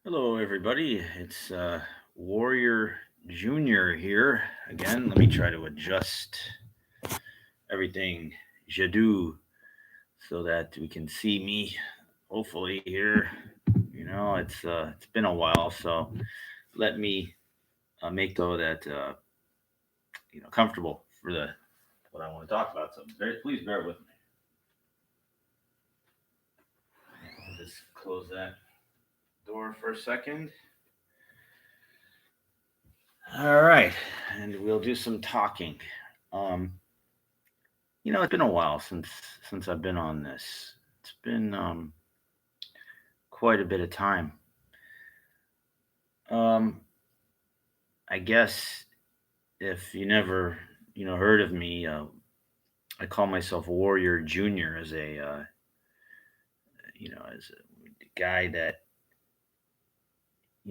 Hello, everybody. It's Warrior Junior here again. Let me try to adjust everything Jadu so that we can see me. Hopefully, here. It's been a while, so let me make that comfortable for the what I want to talk about. So, please bear with me. I'll just close that door for a second. All right, and we'll do some talking. Um, it's been a while since I've been on this. It's been quite a bit of time. Um, I guess if you never heard of me, I call myself Warrior Junior as a as a guy that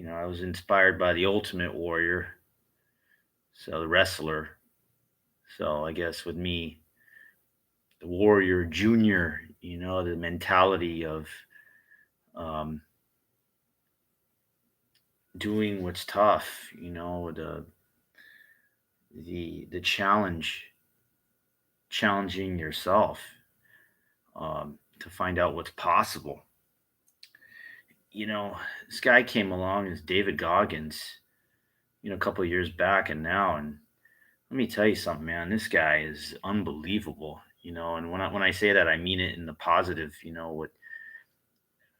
I was inspired by the Ultimate Warrior, so the wrestler. So I guess with me, the Warrior Junior, the mentality of um, doing what's tough, the challenging yourself to find out what's possible. This guy came along as David Goggins, a couple of years back, and now, and let me tell you something, man. This guy is unbelievable. And when I say that, I mean it in the positive. What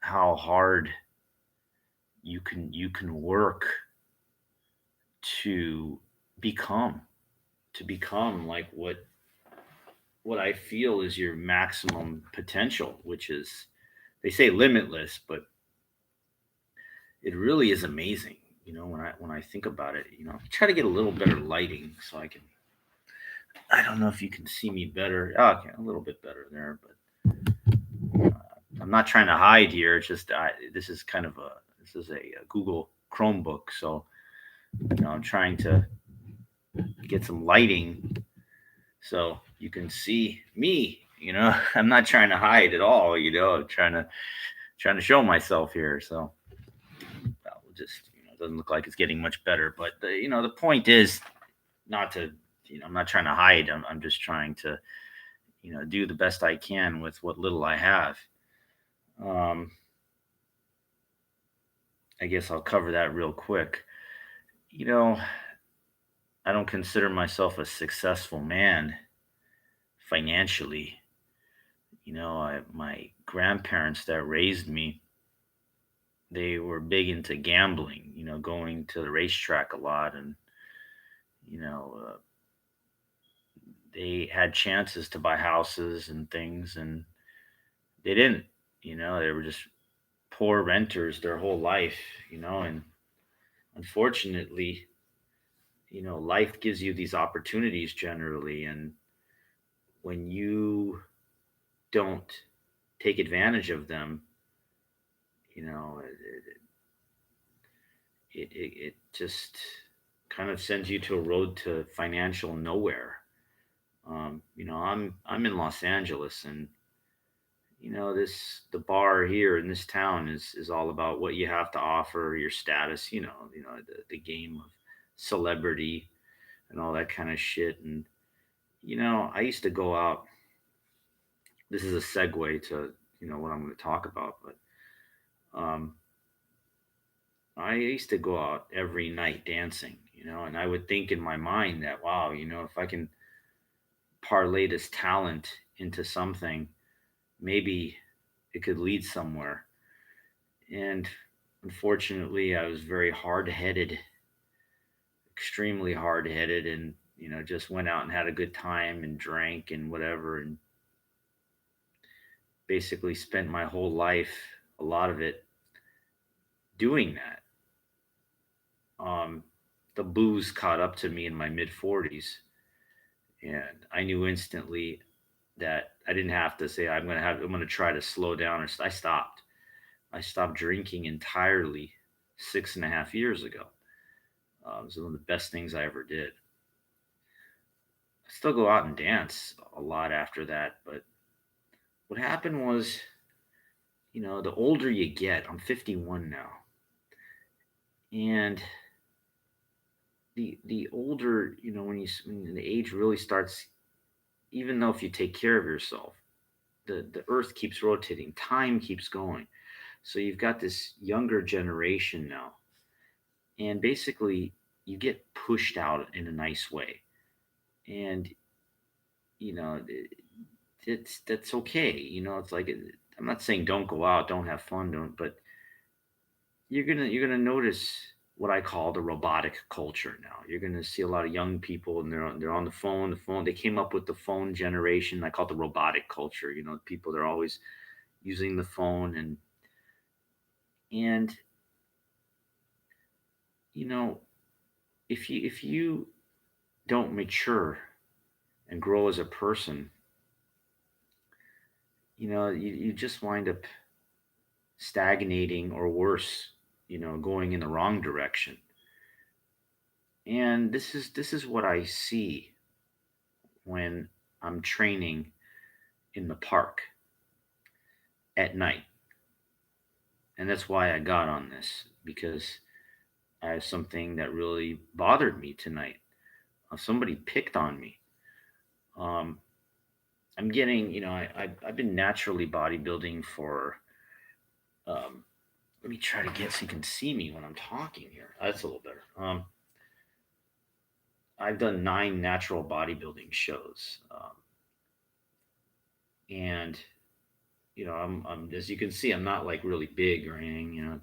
how hard you can work to become like what I feel is your maximum potential, which is they say limitless, but it really is amazing. When I think about it, try to get a little better lighting so I can. I don't know if you can see me better. Oh, okay, a little bit better there, but I'm not trying to hide here. It's just this is kind of a this is a Google Chromebook, so I'm trying to get some lighting so you can see me. I'm not trying to hide at all. I'm trying to show myself here. So we'll just it doesn't look like it's getting much better. But the point is not to I'm not trying to hide. I'm just trying to do the best I can with what little I have. Um, I guess I'll cover that real quick. You know, I don't consider myself a successful man financially. My grandparents that raised me, they were big into gambling. Going to the racetrack a lot, and you know, uh, they had chances to buy houses and things, and they didn't. They were just poor renters their whole life. And unfortunately, life gives you these opportunities generally, and when you don't take advantage of them, you know, it just kind of sends you to a road to financial nowhere. I'm in Los Angeles, and this the bar here in this town is all about what you have to offer, your status, the game of celebrity and all that kind of shit. And I used to go out. This is a segue to what I'm going to talk about, but I used to go out every night dancing, and I would think in my mind that wow, if I can parlay this talent into something, maybe it could lead somewhere. And unfortunately, I was very hard headed, extremely hard headed, and just went out and had a good time and drank and whatever, and basically spent my whole life, a lot of it, doing that. Um, the booze caught up to me in my mid 40s, and I knew instantly that I didn't have to say I'm going to try to slow down. Or I stopped. I stopped drinking entirely 6.5 years ago. It was one of the best things I ever did. I still go out and dance a lot after that, but what happened was, the older you get, I'm 51 now. And the older, when the age really starts, even though if you take care of yourself, the earth keeps rotating, time keeps going. So you've got this younger generation now, and basically you get pushed out in a nice way. And you know that's okay. It's like, I'm not saying don't go out, don't have fun, don't, but you're gonna notice what I call the robotic culture now. You're gonna see a lot of young people, and they're on the phone. The phone. They came up with the phone generation. I call it the robotic culture. People, they're always using the phone, and you know if you don't mature and grow as a person, you just wind up stagnating, or worse, going in the wrong direction. And this is what I see when I'm training in the park at night. And that's why I got on this, because I have something that really bothered me tonight. Somebody picked on me. Um, I'm getting, I've been naturally bodybuilding for, um, let me try to get so you can see me when I'm talking here. That's a little better. I've done 9 natural bodybuilding shows. And, as you can see, I'm not like really big or anything.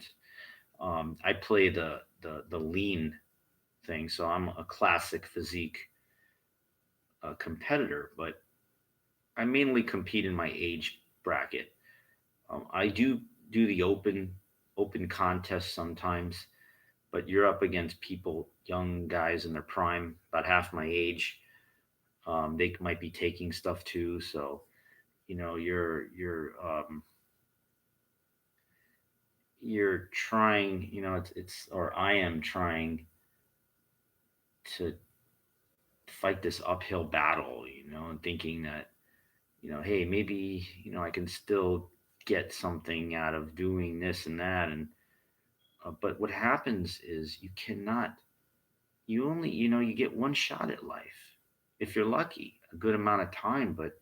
I play the lean thing, so I'm a classic physique competitor, but I mainly compete in my age bracket. I do the open contest sometimes, but you're up against people, young guys in their prime, about half my age. They might be taking stuff too, so you're trying. It's or I am trying to fight this uphill battle, and thinking that, hey, maybe, I can still get something out of doing this and that. And but what happens is you cannot. You only, you get one shot at life. If you're lucky, a good amount of time. But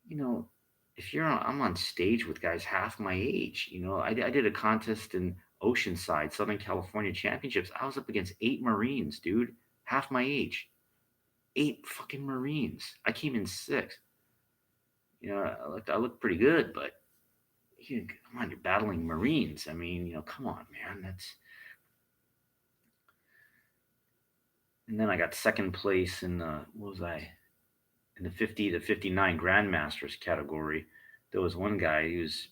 you know, if I'm on stage with guys half my age. I did a contest in Oceanside, Southern California Championships. I was up against 8 Marines, dude, half my age. 8 fucking Marines. I came in sixth. I looked pretty good, but come on, you're battling Marines. I mean, come on, man. And then I got second place in the, what was I, in the 50 to 59 Grandmasters category. There was one guy, he was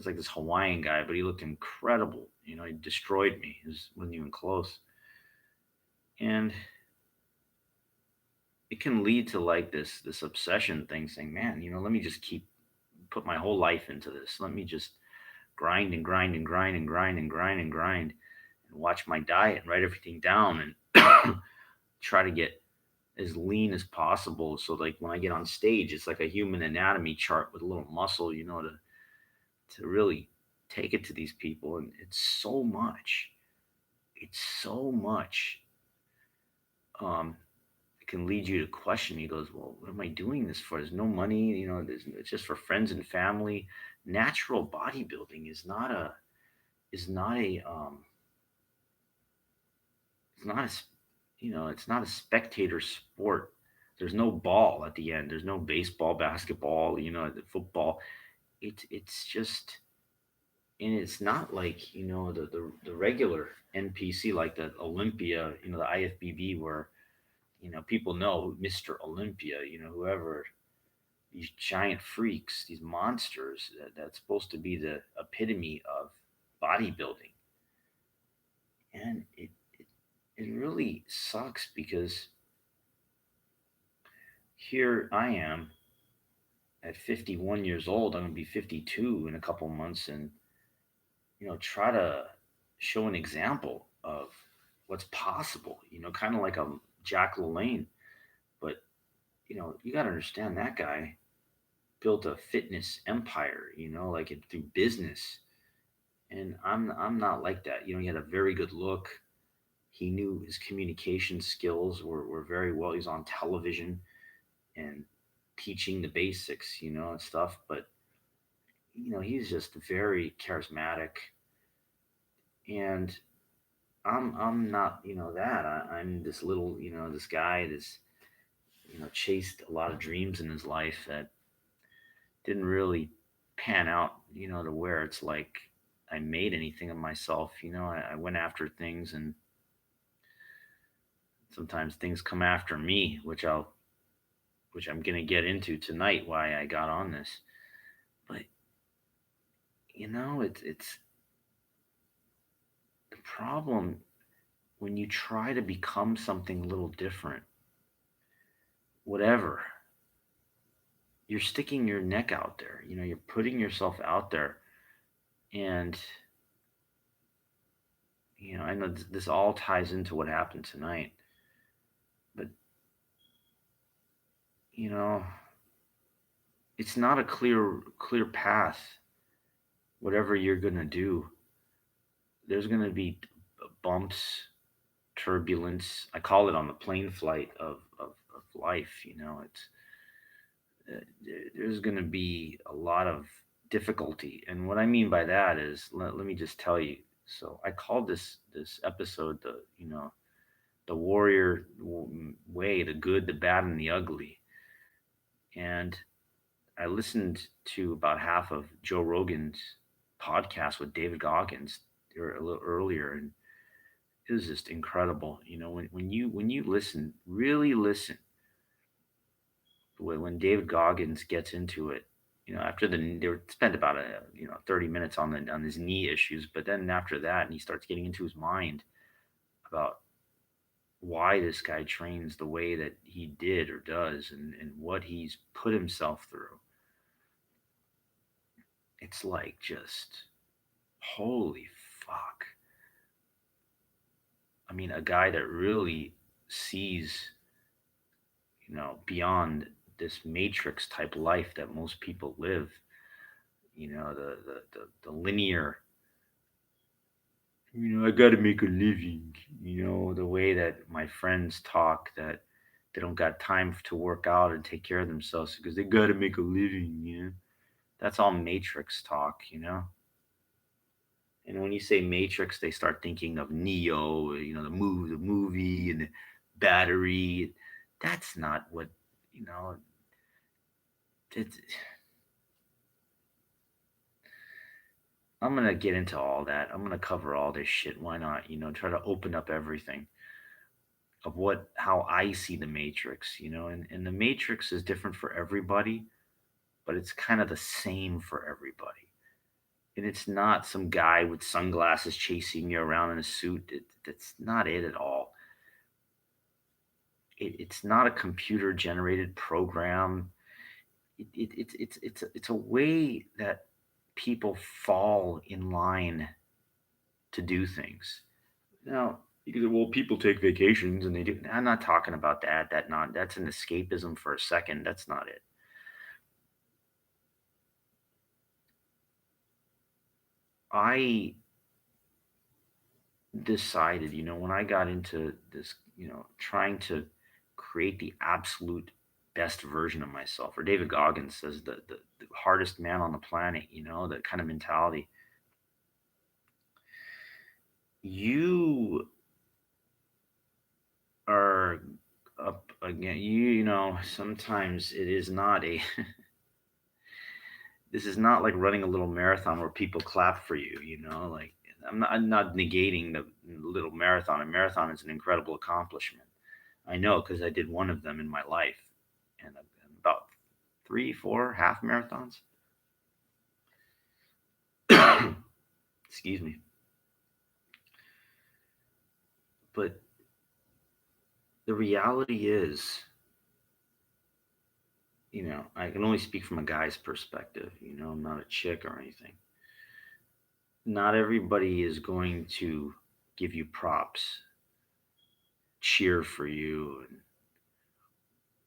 like this Hawaiian guy, but he looked incredible. He destroyed me. Wasn't even close. And it can lead to like this obsession thing, saying, man, let me just put my whole life into this. Let me just grind and grind and grind and grind and grind and grind, and watch my diet and write everything down, and try to get as lean as possible. So like when I get on stage, it's like a human anatomy chart with a little muscle, to really take it to these people. And it's so much. It's so much. It can lead you to question. He goes, well, what am I doing this for? There's no money, it's just for friends and family. Natural bodybuilding is not a it's not a it's not a spectator sport. There's no ball at the end. There's no baseball, basketball, the football. It's just, and it's not like, the regular NPC, like the Olympia, the IFBB, where people know Mr. Olympia, whoever, these giant freaks, these monsters, that's supposed to be the epitome of bodybuilding. And it really sucks, because here I am at 51 years old. I'm going to be 52 in a couple months, and try to show an example of what's possible. Kind of like a Jack LaLanne. But you got to understand, that guy built a fitness empire. Like it through business, And I'm not like that. He had a very good look. He knew his communication skills were very well. He's on television and teaching the basics, and stuff. But he's just very charismatic, and I'm not, that. I'm this little, this guy that's chased a lot of dreams in his life that didn't really pan out, to where it's like I made anything of myself. I went after things, and sometimes things come after me, which I'm gonna get into tonight. Why I got on this, but it's the problem when you try to become something a little different, whatever. You're sticking your neck out there. You're putting yourself out there, and I know this all ties into what happened tonight, but you know, it's not a clear path. Whatever you're gonna do, there's gonna be bumps, turbulence. I call it on the plane flight of life. There's gonna be a lot of difficulty, and what I mean by that is, let me just tell you. So I called this episode the warrior way, the good, the bad, and the ugly. And I listened to about half of Joe Rogan's podcast with David Goggins a little earlier, and it was just incredible. When you listen, really listen, when David Goggins gets into it. After they spent about 30 minutes on his knee issues, but then after that, and he starts getting into his mind about why this guy trains the way that he did or does, and what he's put himself through. It's like, just holy fuck. I mean, a guy that really sees, beyond this matrix type life that most people live, the linear, I got to make a living, the way that my friends talk, that they don't got time to work out and take care of themselves because they got to make a living. That's all matrix talk. And when you say matrix, they start thinking of Neo, the movie and the battery. That's not what, you know, it's, I'm going to get into all that. I'm going to cover all this shit. Why not? Try to open up everything of how I see the matrix. And the matrix is different for everybody, but it's kind of the same for everybody. And it's not some guy with sunglasses chasing you around in a suit. That's not it at all. It's not a computer generated program. It's a way that people fall in line to do things. Now, you can say, well, people take vacations and they do. I'm not talking about that. That's an escapism for a second. That's not it. I decided, when I got into this, trying to create the absolute best version of myself, or David Goggins says the hardest man on the planet, that kind of mentality. You are up again. Sometimes it is not a, this is not like running a little marathon where people clap for you, like I'm not negating the little marathon. A marathon is an incredible accomplishment. I know because I did one of them in my life, and about 3, 4 half marathons. Excuse me. But the reality is, I can only speak from a guy's perspective. I'm not a chick or anything. Not everybody is going to give you props, cheer for you. And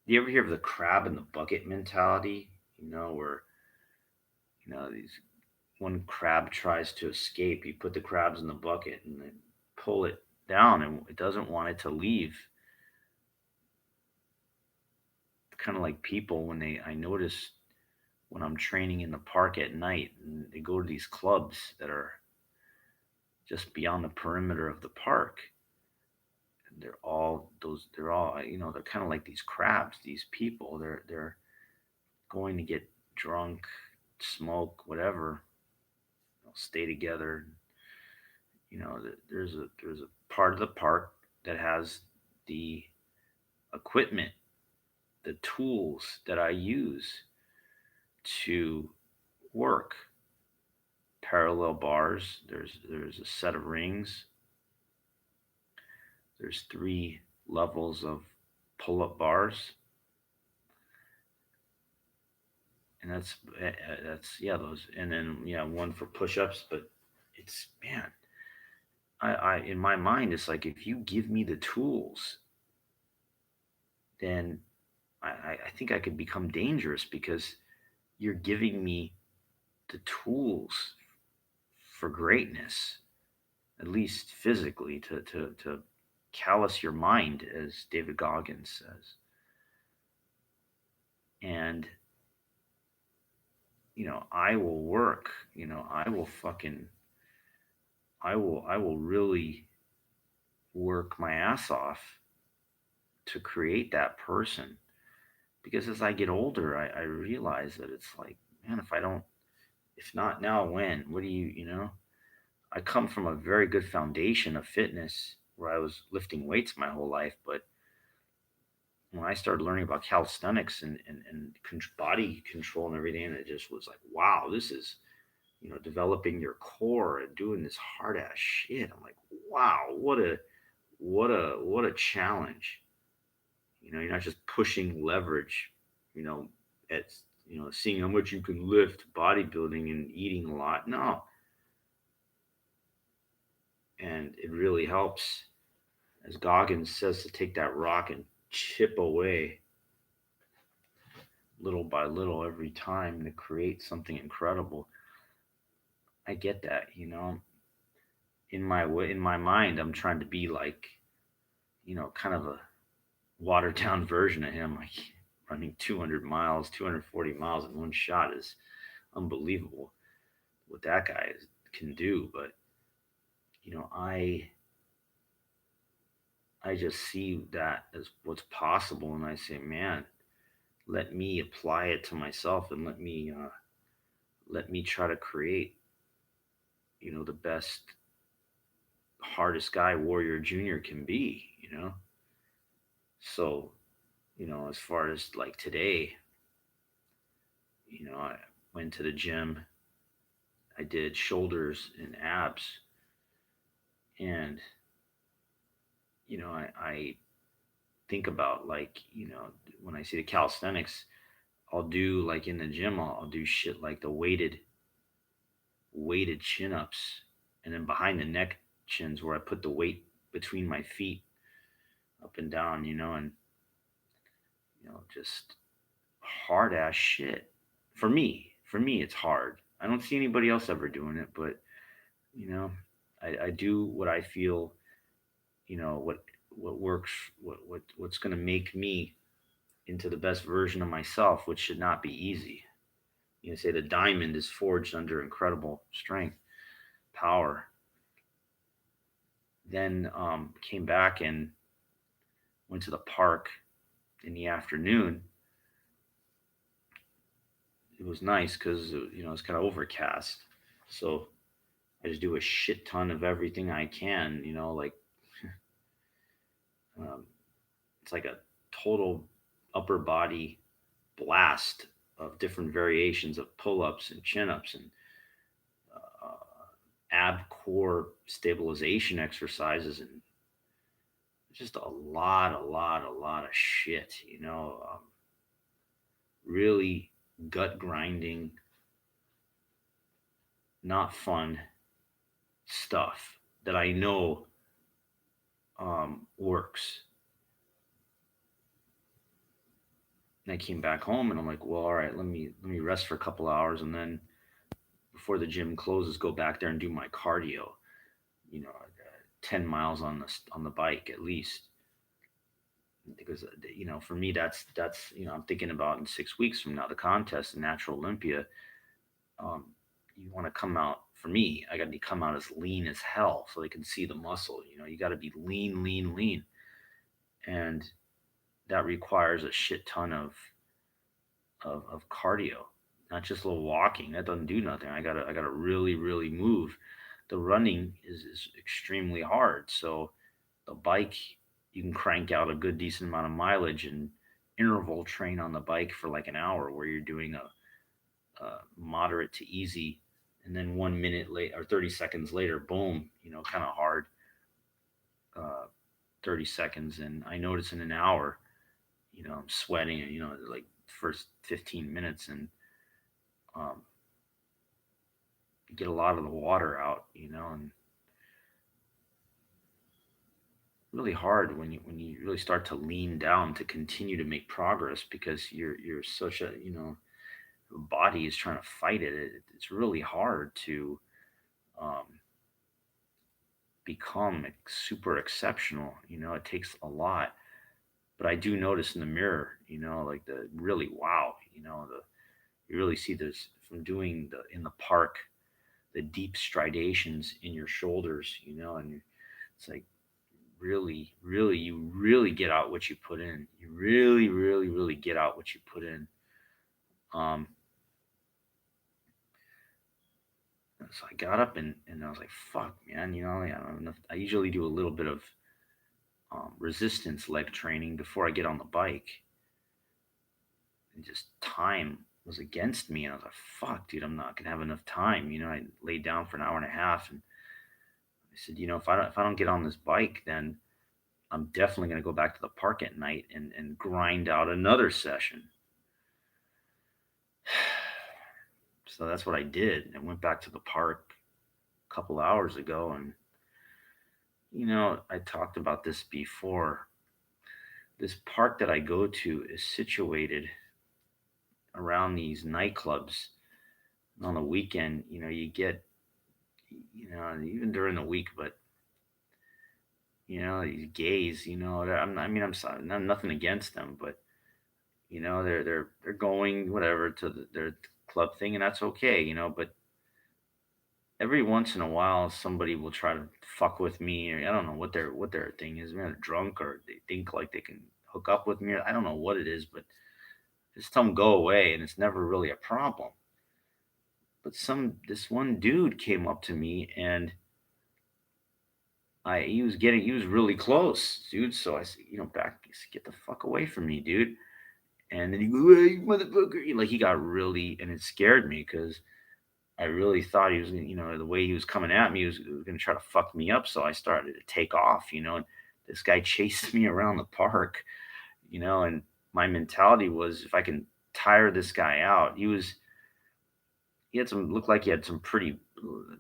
you ever hear of the crab in the bucket mentality? Where these one crab tries to escape, you put the crabs in the bucket and then pull it down, and it doesn't want it to leave. Kind of like people when I notice when I'm training in the park at night and they go to these clubs that are just beyond the perimeter of the park. And they're all, they're kind of like these crabs, these people. They're going to get drunk, smoke, whatever, stay together. There's a part of the park that has the equipment, the tools that I use to work. Parallel bars. There's a set of rings. There's 3 levels of pull-up bars, and that's yeah those, and then one for push-ups. But it's man, I in my mind it's like if you give me the tools, then I think I could become dangerous because you're giving me the tools for greatness, at least physically, to callous your mind, as David Goggins says. And I will work. I will fucking, I will really work my ass off to create that person. Because as I get older, I realize that it's like, man, if not now, when? What do I come from a very good foundation of fitness where I was lifting weights my whole life. But when I started learning about calisthenics and body control and everything, it just was like, wow, this is, developing your core and doing this hard ass shit. I'm like, wow, what a challenge. You're not just pushing leverage, you know, at seeing how much you can lift, bodybuilding and eating a lot. No, and it really helps, as Goggins says, to take that rock and chip away little by little every time to create something incredible. I get that, in my mind, I'm trying to be like, kind of a watered down version of him. Like running 200 miles, 240 miles in one shot is unbelievable what that guy can do. But I just see that as what's possible, and I say, man, let me apply it to myself, and let me try to create, the best, hardest guy Warrior Junior can be. So, as far as like today, I went to the gym, I did shoulders and abs, and I think about, like, when I see the calisthenics, I'll do like in the gym, I'll do shit like the weighted chin ups, and then behind the neck chins where I put the weight between my feet up and down, and just hard ass shit. For me, it's hard. I don't see anybody else ever doing it, but you know, I do what I feel, what works, what's going to make me into the best version of myself, which should not be easy. Say the diamond is forged under incredible strength, power. Then came back and went to the park in the afternoon. It was nice because it's kind of overcast, so I just do a shit ton of everything I can. Like um, it's like a total upper body blast of different variations of pull-ups and chin-ups and uh, ab core stabilization exercises, and just a lot of shit. Really gut grinding, not fun stuff that I know works. And I came back home and I'm like, well, all right, let me rest for a couple hours, and then before the gym closes, go back there and do my cardio. 10 miles on the bike at least, because for me that's I'm thinking about in 6 weeks from now the contest, the Natural Olympia. um, you want to come out, for me, I got to come out as lean as hell so they can see the muscle. You got to be lean, lean, lean. And that requires a shit ton of cardio, not just a little walking. That doesn't do nothing. I gotta really, really move. The running is extremely hard. So the bike, you can crank out a good decent amount of mileage and interval train on the bike for like an hour where you're doing a moderate to easy, and then 1 minute late or 30 seconds later, boom, kind of hard, uh, 30 seconds. And I notice in an hour, I'm sweating, and like first 15 minutes, and um, get a lot of the water out, and really hard when you really start to lean down to continue to make progress, because you're such a, body is trying to fight it. It's really hard to um, become super exceptional. It takes a lot. But I do notice in the mirror, like the really, wow, you really see this from doing the in the park, the deep stridations in your shoulders, and it's like, really, really, you really get out what you put in. You really, really, really get out what you put in. Um, so I got up, and I was like, fuck, man, I don't have enough. I usually do a little bit of resistance leg training before I get on the bike. And just time was against me. And I was like, fuck, dude, I'm not going to have enough time. I laid down for an hour and a half, and I said, if I don't get on this bike, then I'm definitely going to go back to the park at night and grind out another session. So that's what I did. I went back to the park a couple hours ago, and I talked about this before. This park that I go to is situated around these nightclubs. On the weekend, you get, even during the week, but these gays, I'm sorry, nothing against them, but they're going whatever to their club thing, and that's okay, but every once in a while somebody will try to fuck with me, or I don't know what their thing is. Maybe they're drunk, or they think like they can hook up with me, or I don't know what it is, but just tell them go away, and it's never really a problem. But this one dude came up to me, and he was really close, dude. So I said, back, I said, get the fuck away from me, dude. And then he goes, hey, motherfucker. Like, he got really, and it scared me because I really thought he was, the way he was coming at me, he was going to try to fuck me up. So I started to take off, and this guy chased me around the park, and my mentality was, if I can tire this guy out. Looked like he had some pretty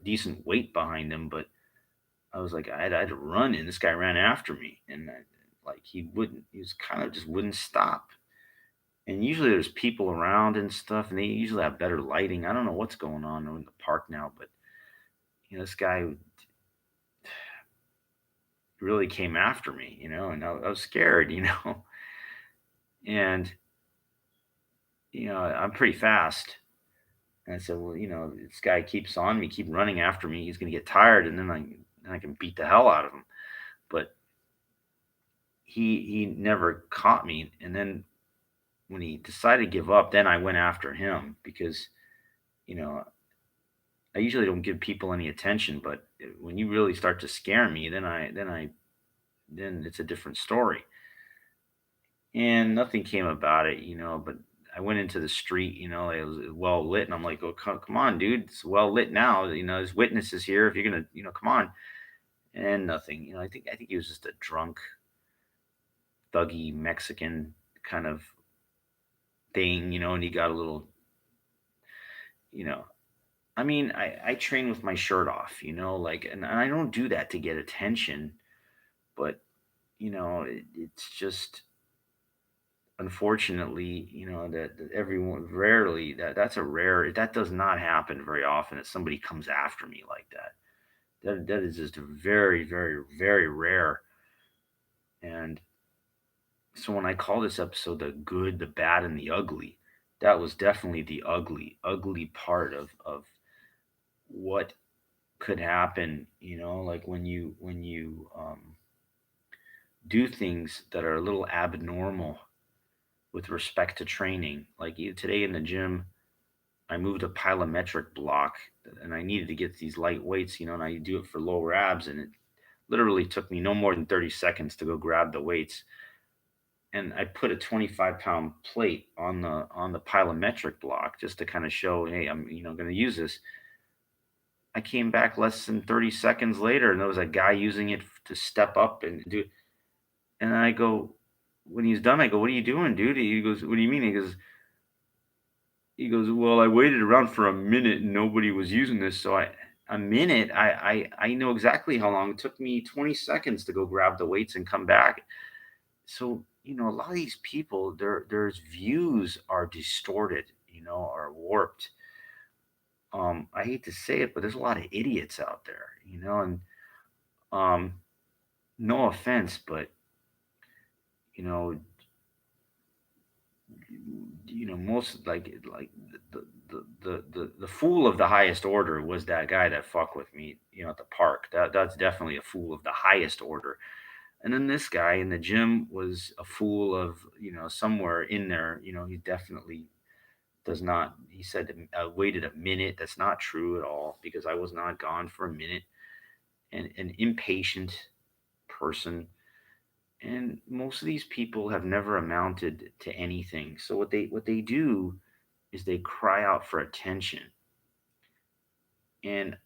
decent weight behind him, but I was like, I had to run, and this guy ran after me, and like, he was kind of just wouldn't stop. And usually there's people around and stuff, and they usually have better lighting. I don't know what's going on in the park now, but this guy really came after me, and I was scared, and I'm pretty fast. And I said, well, this guy keeps on me, keep running after me. He's gonna get tired, and then I can beat the hell out of him. But he never caught me. And then when he decided to give up, then I went after him, because you know I usually don't give people any attention, but when you really start to scare me, then it's a different story. And nothing came about it, but I went into the street, it was well lit, and I'm like, oh, come on, dude, it's well lit now, there's witnesses here, if you're gonna, come on. And nothing, I think he was just a drunk, thuggy Mexican kind of thing, and he got a little, you know I mean, I train with my shirt off, like, and I don't do that to get attention, but it's just, unfortunately, that everyone rarely that's a rare that does not happen very often that somebody comes after me like that. That is just very, very, very rare. And so when I call this episode the good, the bad, and the ugly, that was definitely the ugly part of what could happen. Like when you do things that are a little abnormal with respect to training. Like today in the gym, I moved a plyometric block, and I needed to get these light weights, and I do it for lower abs, and it literally took me no more than 30 seconds to go grab the weights. And I put a 25-pound plate on the plyometric block just to kind of show, hey, I'm going to use this. I came back less than 30 seconds later, and there was a guy using it to step up and do it. And I go, when he's done, I go, "What are you doing, dude?" He goes, "What do you mean?" He goes, "Well, I waited around for a minute and nobody was using this, so a minute. I know exactly how long it took me. 20 seconds to go grab the weights and come back." So a lot of these people, their views are distorted, are warped. I hate to say it, but there's a lot of idiots out there, and um, no offense, but you know, most like the fool of the highest order was that guy that fucked with me, at the park. That's definitely a fool of the highest order. And then this guy in the gym was a fool of, somewhere in there, he definitely does not. He said I waited a minute. That's not true at all because I was not gone for a minute. And an impatient person. And most of these people have never amounted to anything. So what they do is they cry out for attention. And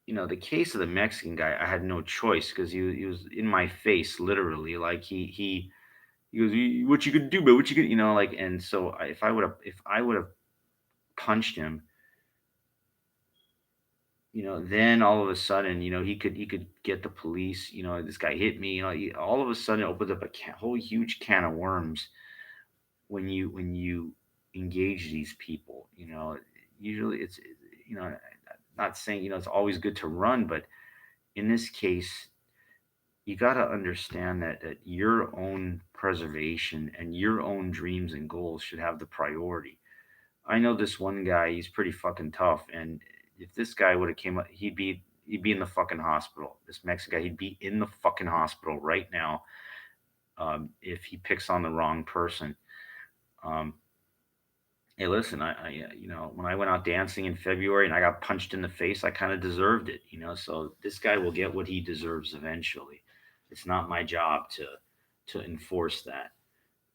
the case of the Mexican guy, I had no choice because he was in my face literally. Like he goes, "What you gonna do, man? What you gonna?" Like. And so if I would have punched him, then all of a sudden, he could get the police. This guy hit me. All of a sudden, it opens up a whole huge can of worms when you engage these people. Usually it's not saying it's always good to run, but in this case, you got to understand that your own preservation and your own dreams and goals should have the priority. I know this one guy, he's pretty fucking tough, and if this guy would have came up, he'd be in the fucking hospital. This Mexican guy, he'd be in the fucking hospital right now, if he picks on the wrong person. Um, hey, listen, when I went out dancing in February and I got punched in the face, I kind of deserved it. So this guy will get what he deserves eventually. It's not my job to enforce that.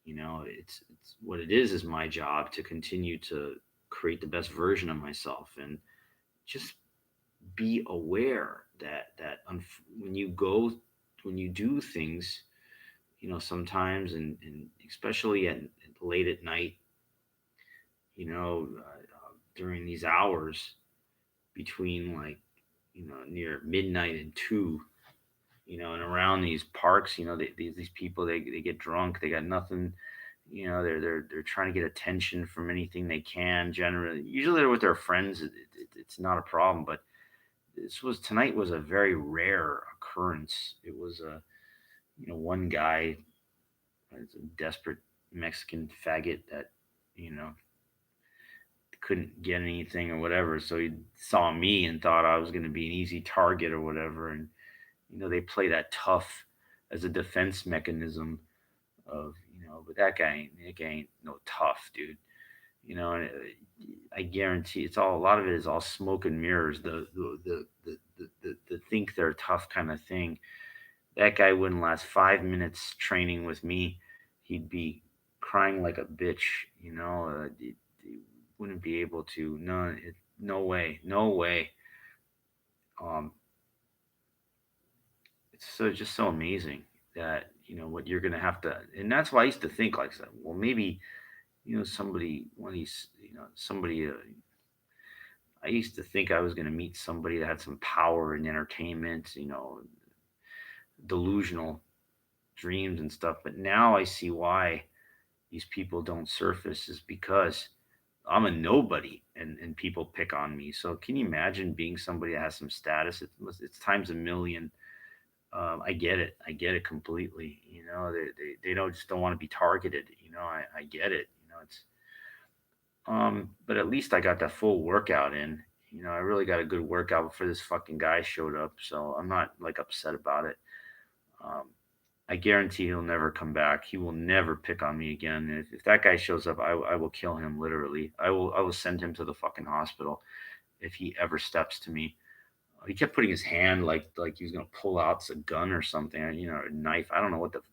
It's what it is my job to continue to create the best version of myself and just be aware that when you do things, sometimes and especially at late at night, during these hours between like near midnight and 2, and around these parks, these people, they get drunk, they got nothing. They're trying to get attention from anything they can. Generally, usually they're with their friends. It's not a problem, but tonight was a very rare occurrence. It was one guy, a desperate Mexican faggot that you know couldn't get anything or whatever, so he saw me and thought I was going to be an easy target or whatever. And they play that tough as a defense mechanism of but that guy ain't no tough dude. And I guarantee it's all a lot of it is all smoke and mirrors. The think they're tough kind of thing. That guy wouldn't last 5 minutes training with me. He'd be crying like a bitch. He wouldn't be able to. No, no way, no way. Um, it's just so amazing that what you're gonna have to, and that's why I used to think like that. Well, maybe somebody one of these somebody. I used to think I was gonna meet somebody that had some power in entertainment. Delusional dreams and stuff. But now I see why. these people don't surface is because I'm a nobody, and people pick on me. So can you imagine being somebody that has some status? It's times a million. I get it. I get it completely. They don't just don't want to be targeted. I get it. It's but at least I got that full workout in. I really got a good workout before this fucking guy showed up, so I'm not like upset about it. Um, I guarantee he'll never come back. He will never pick on me again. If that guy shows up, I will kill him literally. I will send him to the fucking hospital if he ever steps to me. He kept putting his hand like he was gonna pull out a gun or something, a knife. I don't know what the.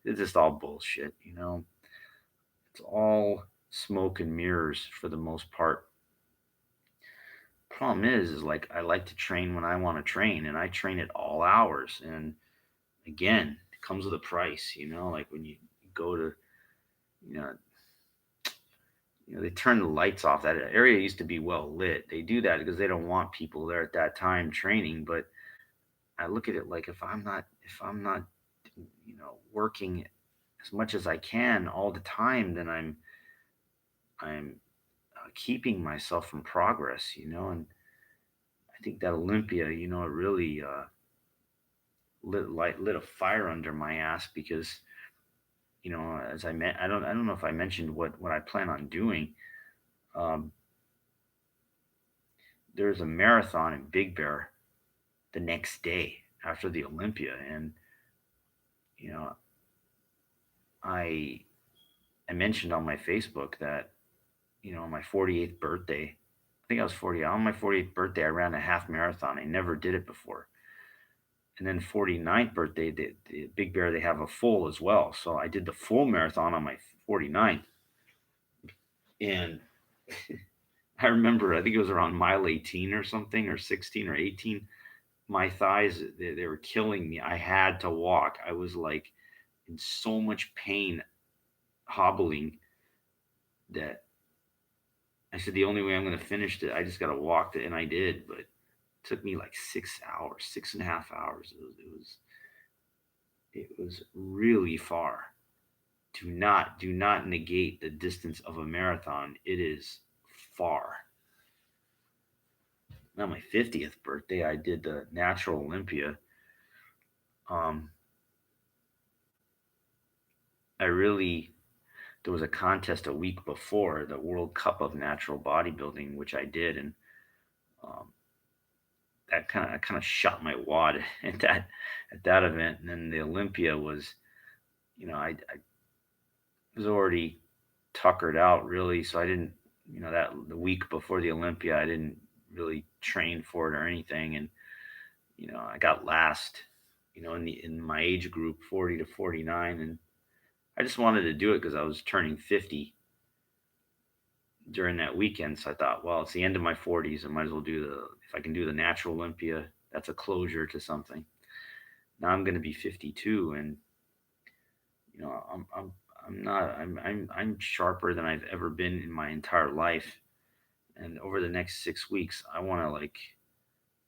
It's just all bullshit. It's all smoke and mirrors for the most part. Problem is like I like to train when I want to train, and I train at all hours. And again, it comes with a price. Like when you go to, you know, they turn the lights off. That area used to be well lit. They do that because they don't want people there at that time training. But I look at it like if I'm not working as much as I can all the time, then I'm keeping myself from progress. And I think that Olympia, it really lit a fire under my ass because as I don't know if I mentioned what I plan on doing. Um, there's a marathon in Big Bear the next day after the Olympia, and you know I I mentioned on my Facebook that on my 48th birthday, I think I was 40. On my 48th birthday, I ran a half marathon. I never did it before. And then 49th birthday, the Big Bear, they have a full as well. So I did the full marathon on my 49th. And I remember, I think it was around mile 18 or something, or 16 or 18. My thighs, they were killing me. I had to walk. I was like in so much pain, hobbling, that I said, the only way I'm going to finish it, I just got to walk it. And I did. But it took me like 6 hours, 6.5 hours. It was really far. Do not negate the distance of a marathon. It is far. Now my 50th birthday, I did the Natural Olympia. Um, I really There was a contest a week before the World Cup of Natural Bodybuilding, which I did, and um, that kind of shot my wad at that event. And then the Olympia was, I was already tuckered out really, so I didn't, that the week before the Olympia, I didn't really train for it or anything, and I got last, in my age group, 40 to 49, and I just wanted to do it because I was turning 50 during that weekend. So I thought, well, it's the end of my 40s. I might as well if I can do the Natural Olympia, that's a closure to something. Now I'm going to be 52, and you know, I'm not, I'm sharper than I've ever been in my entire life. And over the next 6 weeks, I want to like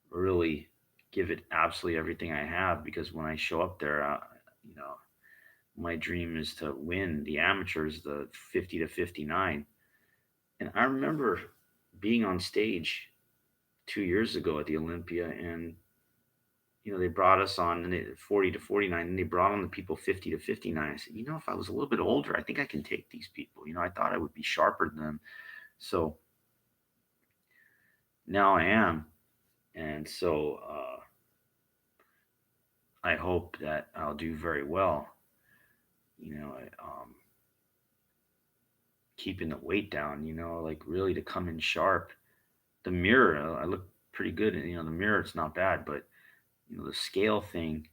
really give it absolutely everything I have, because when I show up there, you know, my dream is to win the amateurs, the 50 to 59. And I remember being on stage 2 years ago at the Olympia, and they brought us on, and 40 to 49, and they brought on the people 50 to 59. I said, if I was a little bit older, I think I can take these people. I thought I would be sharper than them. So now I am. And so I hope that I'll do very well, keeping the weight down, like really to come in sharp. The mirror, I look pretty good. And, the mirror, it's not bad, but, the scale thing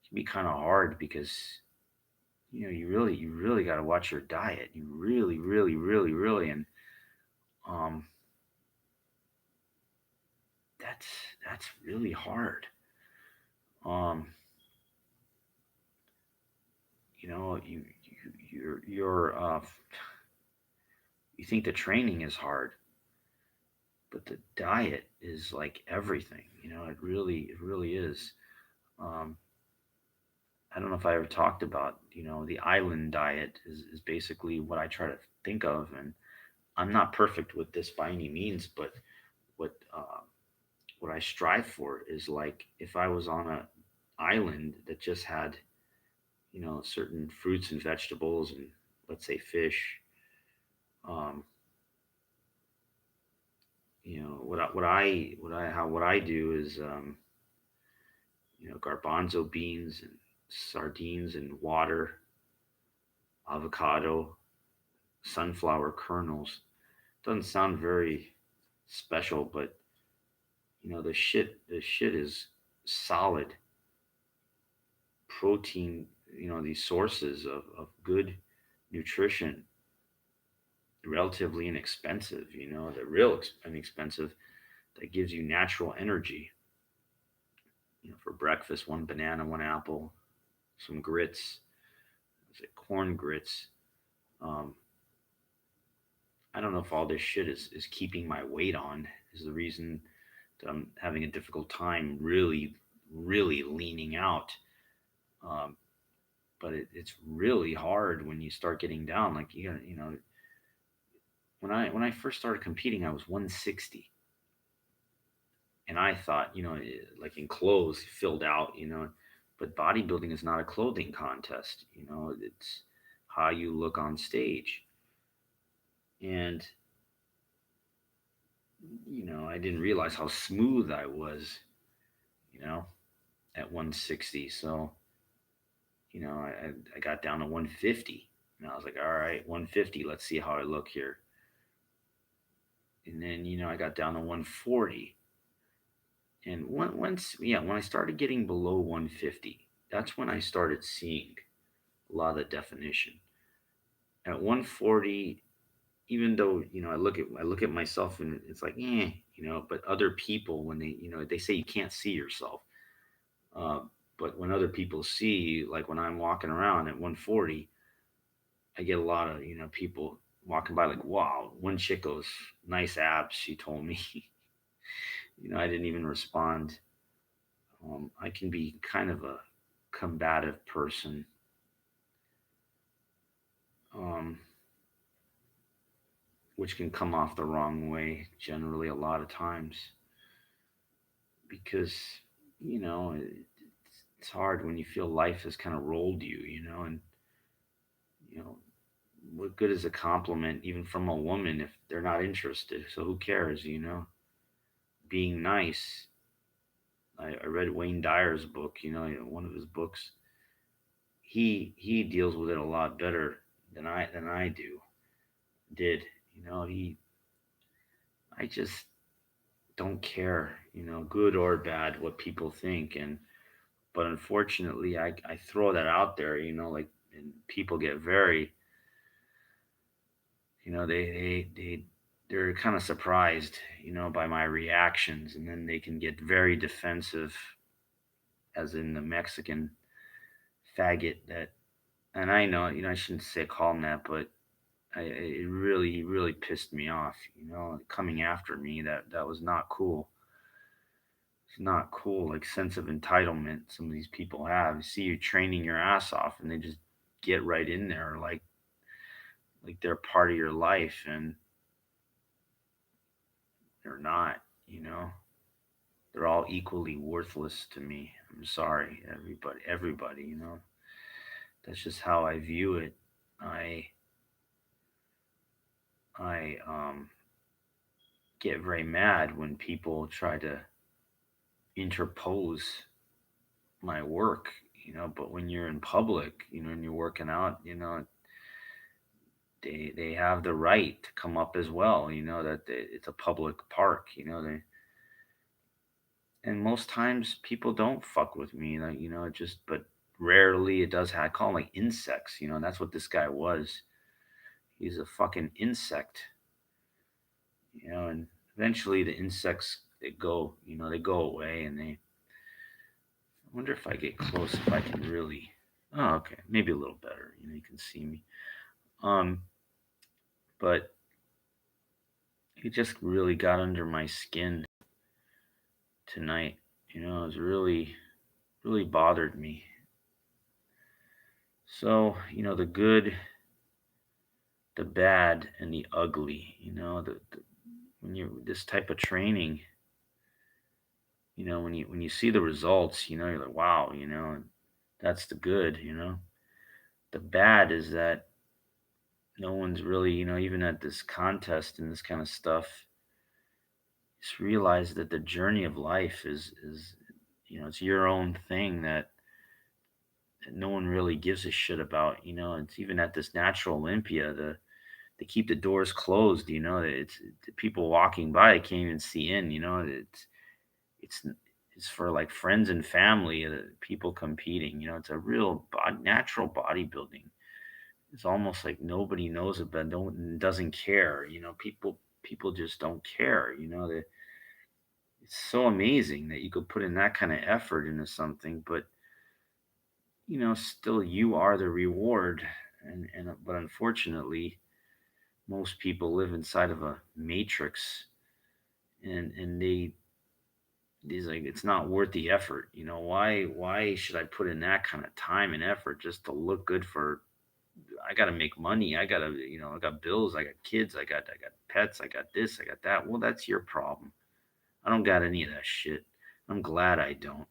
can be kind of hard because you really got to watch your diet. You really, really, really, really, and um, that's that's really hard. Um, you think the training is hard, but the diet is like everything. It really is. Um, I don't know if I ever talked about, the island diet is basically what I try to think of. And I'm not perfect with this by any means, but what what I strive for is like if I was on a island that just had, certain fruits and vegetables and let's say fish. um, what I do is, garbanzo beans and sardines and water, avocado, sunflower kernels. Doesn't sound very special, but the shit is solid protein. These sources of good nutrition, relatively inexpensive. The real inexpensive that gives you natural energy. For breakfast, one banana, one apple, some grits. Is it corn grits? Um, I don't know if all this shit is keeping my weight on. Is the reason that I'm having a difficult time really, really leaning out. Um, but it's really hard when you start getting down. Like when I first started competing, I was 160, and I thought, like in clothes, filled out. But bodybuilding is not a clothing contest. It's how you look on stage. And I didn't realize how smooth I was, you know, at 160. So, I got down to 150. And I was like, all right, 150, let's see how I look here. And then, I got down to 140. And when I started getting below 150, that's when I started seeing a lot of the definition. At 140, even though, I look at myself and it's like, but other people, when they say you can't see yourself. Uh, but when other people see, like when I'm walking around at 140, I get a lot of people walking by like, wow. One chick goes, nice abs. She told me, I didn't even respond. I can be kind of a combative person, um, which can come off the wrong way generally a lot of times because it's hard when you feel life has kind of rolled you, and you know what good is a compliment even from a woman if they're not interested? So who cares? Being nice. I read Wayne Dyer's book. One of his books. He deals with it a lot better than I did. He I just don't care. Good or bad, what people think, and but unfortunately, I throw that out there. Like and people get very they're kind of surprised, by my reactions, and then they can get very defensive, as in the Mexican faggot that. And I know, I shouldn't say call him that, but it really, really pissed me off. Coming after me, that was not cool. It's not cool. Like sense of entitlement some of these people have. You see you training your ass off, and they just get right in there, like they're part of your life, and they're not. You know, they're all equally worthless to me. I'm sorry, everybody. That's just how I view it. I I get very mad when people try to interpose my work. But when you're in public, and you're working out, they have the right to come up as well. It's a public park. And most times people don't fuck with me. Like, it just but rarely it does. I call them like insects. And that's what this guy was. He's a fucking insect. And eventually the insects they go away, and they. I wonder if I get close if I can really. Oh, okay, maybe a little better. You can see me. Um, but it just really got under my skin tonight. It was really, really bothered me. So, the good, the bad, and the ugly, when you this type of training, when you see the results, you're like, wow, that's the good, The bad is that no one's really, even at this contest and this kind of stuff, just realize that the journey of life is it's your own thing that no one really gives a shit about. It's even at this natural Olympia, they keep the doors closed. It's the people walking by can't even see in. It's it's for like friends and family, people competing. It's a real natural bodybuilding. It's almost like nobody knows about, no one doesn't care. People just don't care. It's so amazing that you could put in that kind of effort into something, but still you are the reward. And but unfortunately, most people live inside of a matrix, and these like it's not worth the effort. Why should I put in that kind of time and effort just to look good for? I got to make money. I got bills. I got kids. I got pets. I got this. I got that. Well, that's your problem. I don't got any of that shit. I'm glad I don't.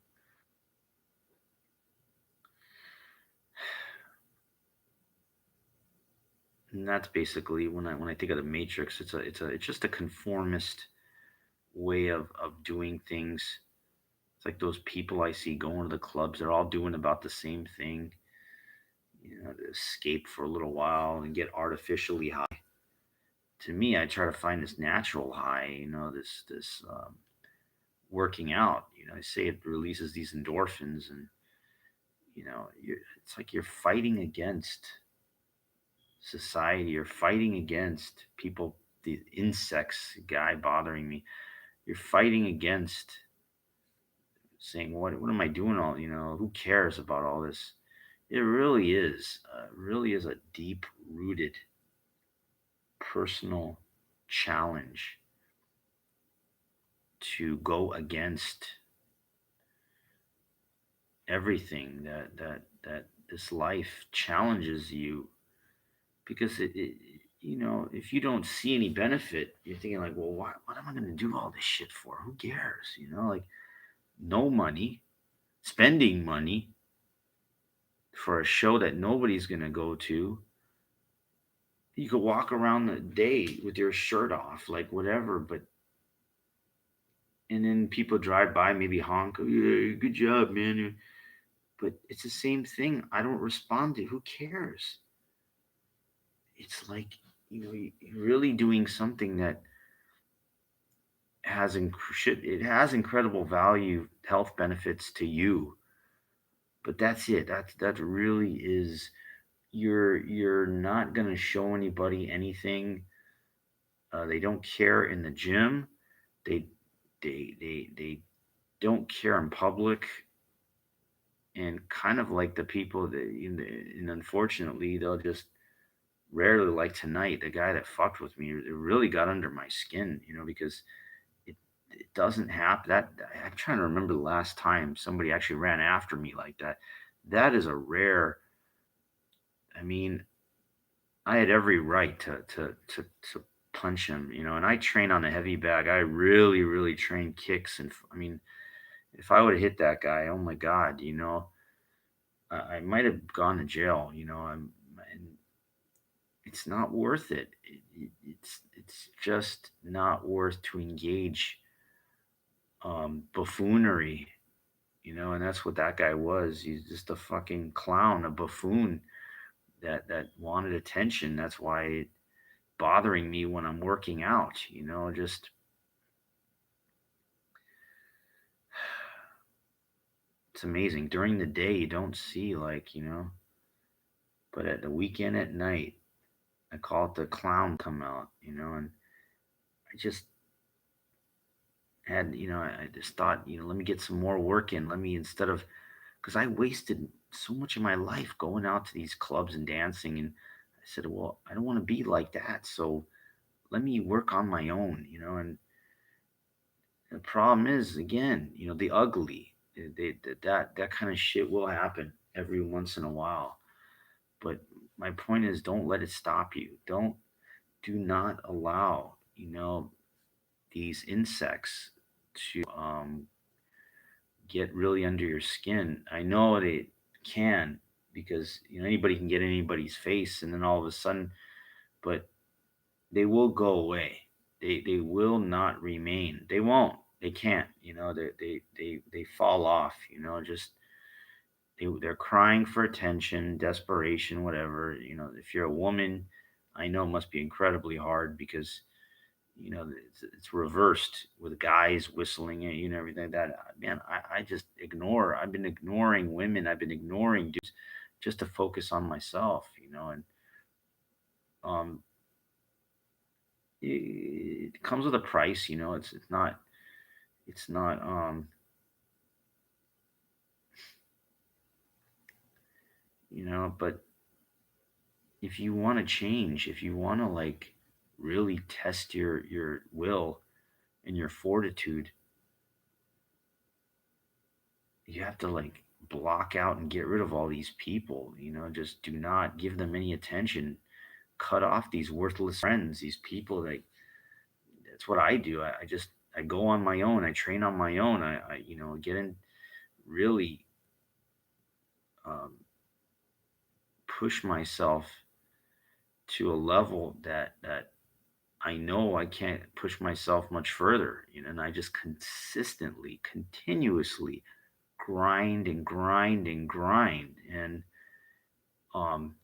And that's basically when I think of the matrix. It's just a conformist way of doing things. It's like those people I see going to the clubs. They're all doing about the same thing. To escape for a little while and get artificially high. To me, I try to find this natural high. This working out. I say it releases these endorphins, and it's like you're fighting against society. You're fighting against people. The insects guy bothering me. You're fighting against saying what am I doing all? Who cares about all this? It really is a deep rooted personal challenge to go against everything that this life challenges you, because if you don't see any benefit, you're thinking like, well, what am I going to do all this shit for? Who cares? Like, no money, spending money for a show that nobody's going to go to. You could walk around the day with your shirt off, like whatever, but and then people drive by, maybe honk, "Oh, yeah, good job, man." But it's the same thing. I don't respond to. Who cares? It's like you're really doing something that it has incredible value, health benefits to you. But that's it. That really is. You're not gonna show anybody anything. They don't care in the gym. They they don't care in public. And kind of like the people that, and unfortunately, they'll just rarely, like tonight, the guy that fucked with me, it really got under my skin, because it it doesn't happen. I'm trying to remember the last time somebody actually ran after me like that. That is a rare. I mean, I had every right to punch him, and I train on the heavy bag. I really, really train kicks, and I mean, if I would have hit that guy, oh my god, I might have gone to jail, and it's not worth it. It's just not worth to engage buffoonery, and that's what that guy was. He's just a fucking clown, a buffoon that wanted attention. That's why it bothering me when I'm working out, just it's amazing. During the day you don't see, like, but at the weekend at night, I call it the clown come out, and I just I just thought, let me get some more work in. Let me, instead of, because I wasted so much of my life going out to these clubs and dancing. And I said, well, I don't want to be like that. So let me work on my own, and the problem is, again, the ugly, that kind of shit will happen every once in a while. But my point is, don't let it stop you. Do not allow, these insects to get really under your skin. I know they can, because anybody can get anybody's face, and then all of a sudden, but they will go away. They will not remain. They won't. They can't. They fall off. Just they're crying for attention, desperation, whatever. If you're a woman, I know it must be incredibly hard, because it's reversed with guys whistling at you and everything like that. Man, I just ignore. I've been ignoring women. I've been ignoring dudes just to focus on myself. And um, it comes with a price. It's not. But if you want to change, if you want to like really test your will and your fortitude, you have to like block out and get rid of all these people. Just do not give them any attention. Cut off these worthless friends, these people that that's what I do. I go on my own. I train on my own. I get in, really um, push myself to a level that I know I can't push myself much further. And I just consistently, continuously grind and grind and grind. And um,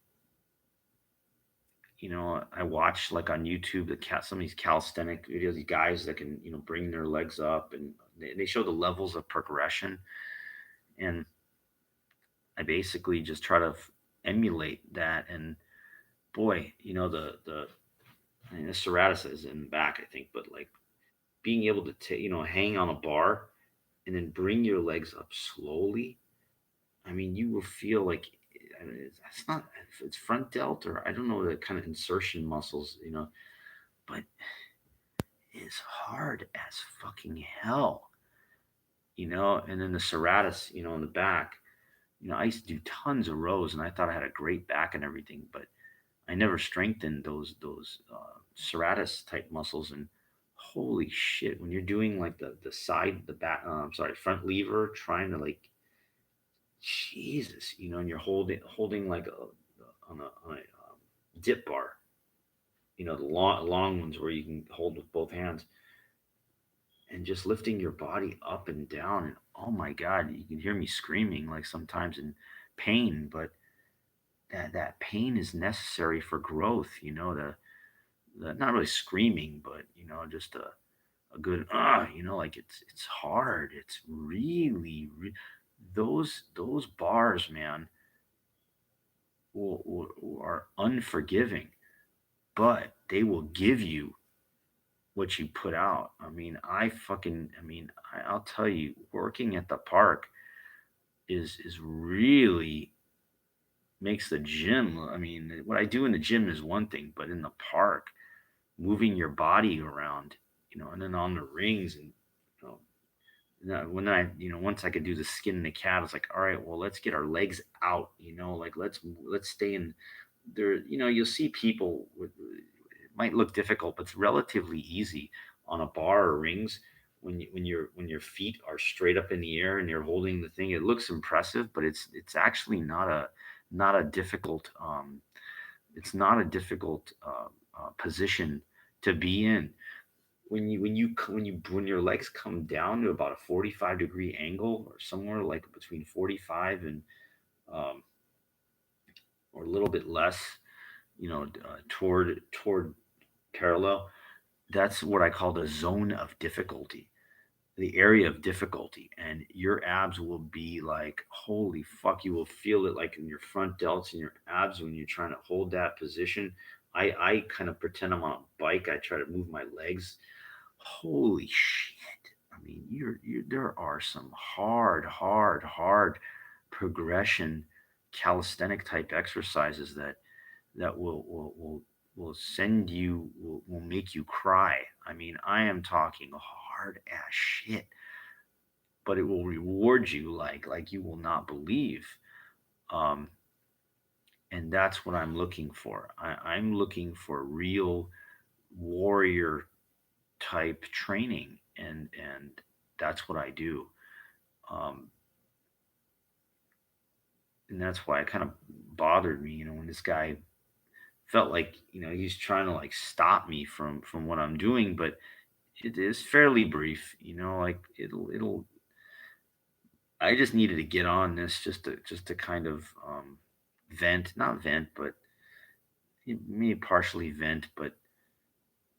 I watch like on YouTube some of these calisthenic videos, these guys that can bring their legs up, and they show the levels of progression. And I basically just try to emulate that. And boy, I mean, the serratus is in the back, I think, but like being able to hang on a bar and then bring your legs up slowly. I mean, you will feel like, I mean, it's not, it's front delt, or I don't know, the kind of insertion muscles, but it's hard as fucking hell, and then the serratus, in the back. I used to do tons of rows, and I thought I had a great back and everything, but I never strengthened those serratus type muscles. And holy shit, when you're doing like the side, the back, I'm sorry, front lever, trying to like, Jesus, and you're holding like a dip bar, the long ones where you can hold with both hands, and just lifting your body up and down. And oh my God, you can hear me screaming like sometimes in pain, but that pain is necessary for growth. Not really screaming, but just a good like it's hard. It's really, those bars, man, are unforgiving, but they will give you what you put out. I'll tell you, working at the park is really makes the gym. I mean, what I do in the gym is one thing, but in the park, moving your body around, and then on the rings, and you know, when once I could do the skin and the cat, it's like, all right, well, let's get our legs out, like let's stay in there. You'll see people it might look difficult, but it's relatively easy on a bar or rings. When your feet are straight up in the air and you're holding the thing, it looks impressive, but it's actually not a difficult it's not a difficult position to be in. When your legs come down to about a 45-degree angle, or somewhere like between 45 and um, or a little bit less, toward parallel, that's what I call the zone of difficulty, the area of difficulty. And your abs will be like, holy fuck, you will feel it like in your front delts and your abs when you're trying to hold that position. I kind of pretend I'm on a bike. I try to move my legs. Holy shit. I mean, there are some hard progression calisthenic type exercises that will send you, will make you cry. I mean, I am talking hard ass shit, but it will reward you like you will not believe. Um, And that's what I'm looking for. I'm looking for real warrior type training, and that's what I do. Um, and that's why it kind of bothered me, when this guy felt like, he's trying to like stop me from what I'm doing, but it is fairly brief, like it'll. I just needed to get on this just to kind of vent, not vent, but maybe partially vent, but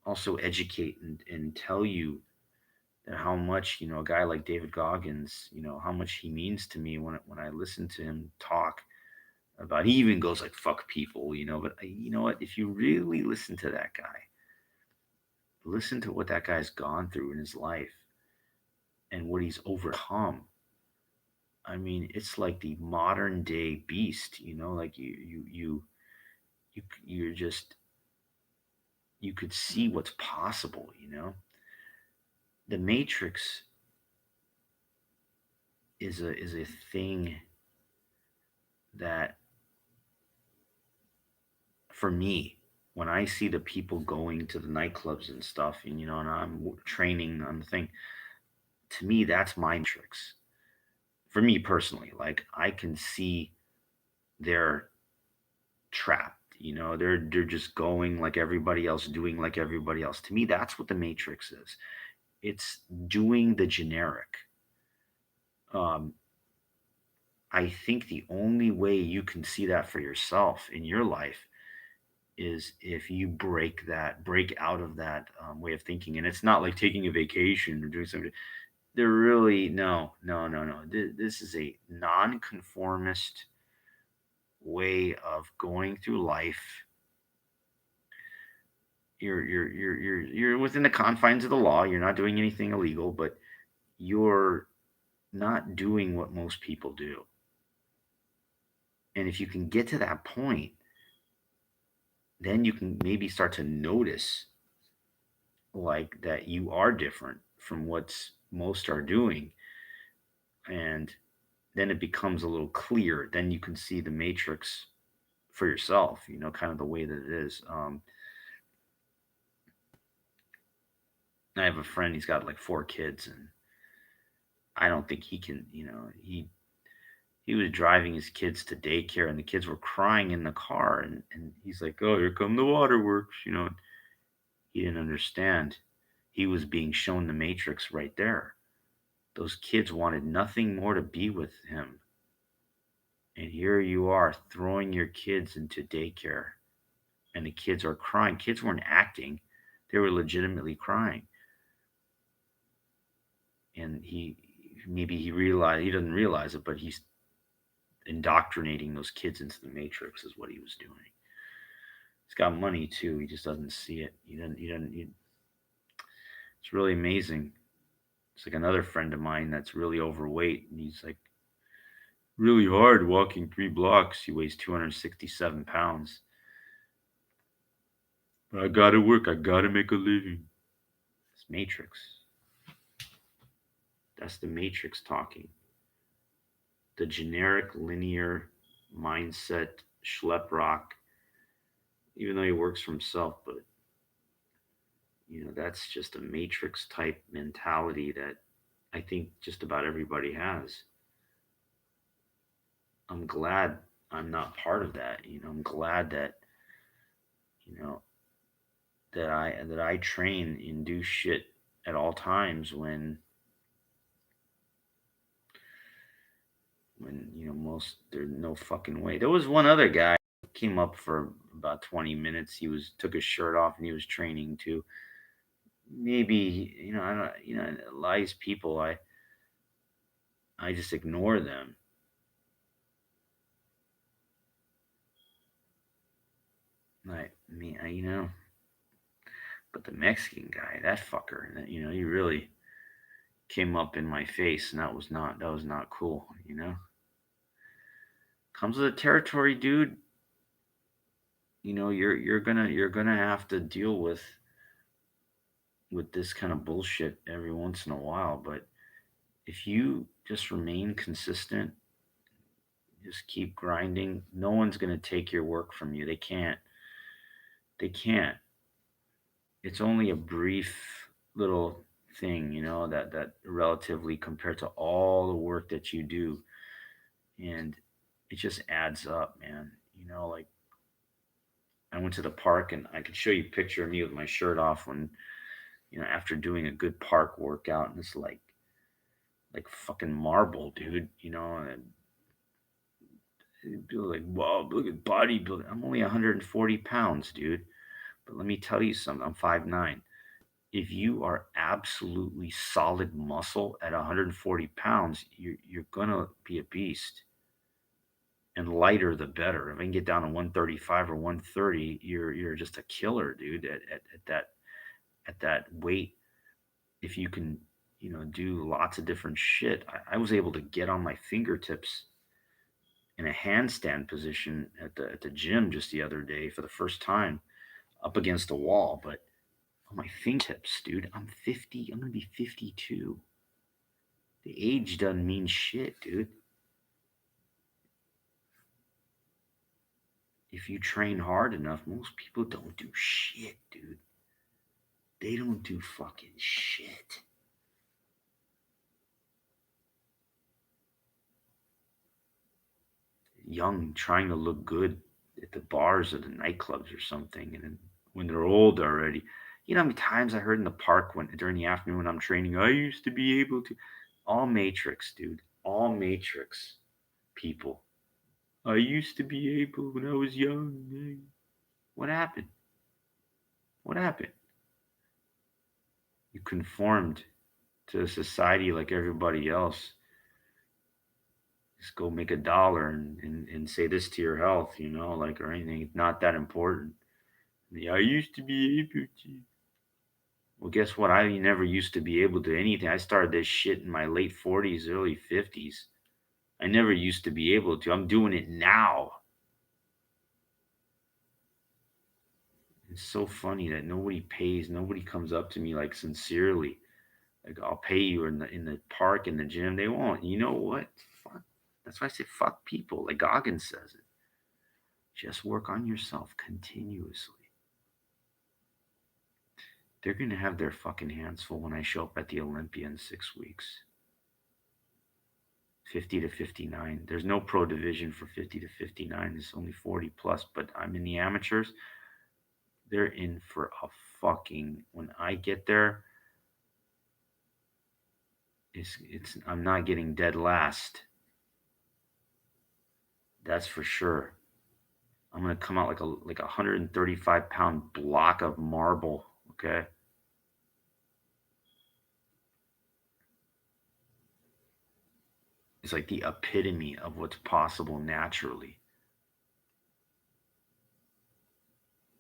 also educate and tell you that how much a guy like David Goggins, how much he means to me when I listen to him talk about. He even goes like "fuck people," But you know what? If you really listen to that guy, listen to what that guy's gone through in his life and what he's overcome. I mean, it's like the modern day beast. Like you're just, you could see what's possible. The Matrix is a thing that, for me, when I see the people going to the nightclubs and stuff, and I'm training on the thing, to me, that's my Matrix. For me personally, like I can see they're trapped. They're just going like everybody else, doing like everybody else. To me, that's what the Matrix is. It's doing the generic. Um, I think the only way you can see that for yourself in your life is if you break out of that way of thinking. And it's not like taking a vacation or doing something. They're really, no, no, no, no. This is a nonconformist way of going through life. You're within the confines of the law. You're not doing anything illegal, but you're not doing what most people do. And if you can get to that point, then you can maybe start to notice like that you are different from what's most are doing, and then it becomes a little clear. Then you can see the matrix for yourself, kind of the way that it is. I have a friend, he's got like 4 kids, and I don't think he can, he was driving his kids to daycare and the kids were crying in the car, and he's like, oh, here come the waterworks, he didn't understand. He was being shown the matrix right there. Those kids wanted nothing more to be with him. And here you are throwing your kids into daycare, and the kids are crying. Kids weren't acting, they were legitimately crying. And he realized, he doesn't realize it, but he's indoctrinating those kids into the matrix, is what he was doing. He's got money too. He just doesn't see it. It's really amazing. It's like another friend of mine that's really overweight, and he's like really hard walking 3 blocks. He weighs 267 pounds. But I gotta work. I gotta make a living. It's Matrix. That's the Matrix talking. The generic linear mindset schlep rock, even though he works for himself, but that's just a Matrix type mentality that I think just about everybody has. I'm glad I'm not part of that. I'm glad that you know that I train and do shit at all times when most, there's no fucking way. There was one other guy came up for about 20 minutes. He was took his shirt off and he was training too. Maybe I don't, a lot of these people, I just ignore them. I mean, but the Mexican guy, that fucker, he really came up in my face, and that was not cool. Comes with the territory, dude. You're gonna have to deal with this kind of bullshit every once in a while. But if you just remain consistent, Just keep grinding. No one's going to take your work from you. They can't. They can't. It's only a brief little thing, that relatively compared to all the work that you do, and it just adds up, man. Like I went to the park, and I could show you a picture of me with my shirt off when, after doing a good park workout, and it's like fucking marble, dude. And people are like, wow, look at bodybuilding. I'm only 140 pounds, dude. But let me tell you something. I'm 5'9". If you are absolutely solid muscle at 140 pounds, you're gonna be a beast. And lighter the better. If I can get down to 135 or 130, you're just a killer, dude. At that weight, if you can, do lots of different shit. I was able to get on my fingertips in a handstand position at the gym just the other day for the first time, up against a wall, but on my fingertips, dude. I'm 50. I'm gonna be 52. The age doesn't mean shit, dude. If you train hard enough, most people don't do shit, dude. They don't do fucking shit. Young, trying to look good at the bars or the nightclubs or something, and then when they're old already, how many times I heard in the park when during the afternoon when I'm training, I used to be able to. All Matrix, dude. All Matrix people. I used to be able when I was young. What happened? What happened? You conformed to society like everybody else. Just go make $1 and say this to your health, like or anything. It's not that important. Yeah, I used to be able to. Well, guess what? I never used to be able to anything. I started this shit in my late 40s, early 50s. I never used to be able to. I'm doing it now. It's so funny that nobody comes up to me like sincerely. Like I'll pay you in the park in the gym. They won't. You know what? Fuck. That's why I say fuck people. Like Goggins says it. Just work on yourself continuously. They're gonna have their fucking hands full when I show up at the Olympia in 6 weeks. 50 to 59. There's no pro division for 50 to 59. It's only 40 plus. But I'm in the amateurs. They're in for a fucking. When I get there, it's. I'm not getting dead last. That's for sure. I'm gonna come out like a 135-pound block of marble. Okay. It's like the epitome of what's possible naturally.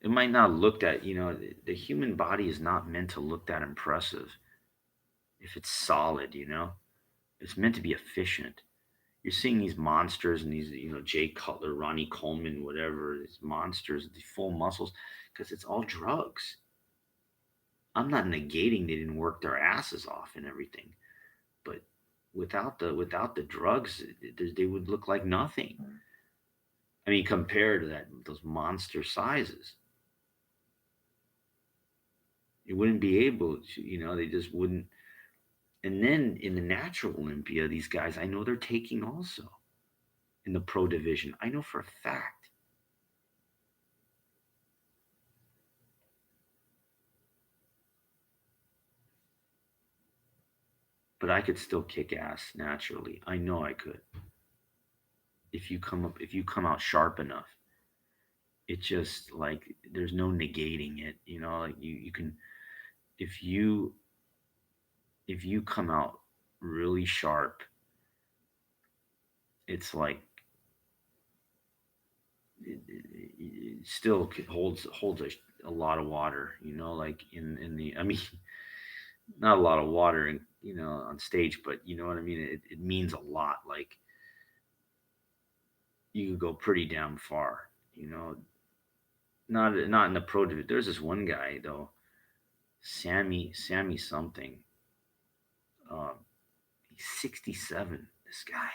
It might not look that, the human body is not meant to look that impressive if it's solid, It's meant to be efficient. You're seeing these monsters and these, Jay Cutler, Ronnie Coleman, whatever, these monsters, these full muscles, because it's all drugs. I'm not negating they didn't work their asses off and everything, but without the drugs, they would look like nothing. I mean, compared to those monster sizes, you wouldn't be able to, they just wouldn't. And then in the natural Olympia, these guys I know they're taking also in the pro division. I know for a fact. But I could still kick ass naturally. I know I could. If you come out sharp enough. It just like there's no negating it, like you can if you come out really sharp, it's like it still holds a lot of water, like in the I mean not a lot of water in, on stage, but you know what I mean, it means a lot. Like you could go pretty damn far, not in the pro division. There's this one guy though, Sammy something. um he's 67, this guy,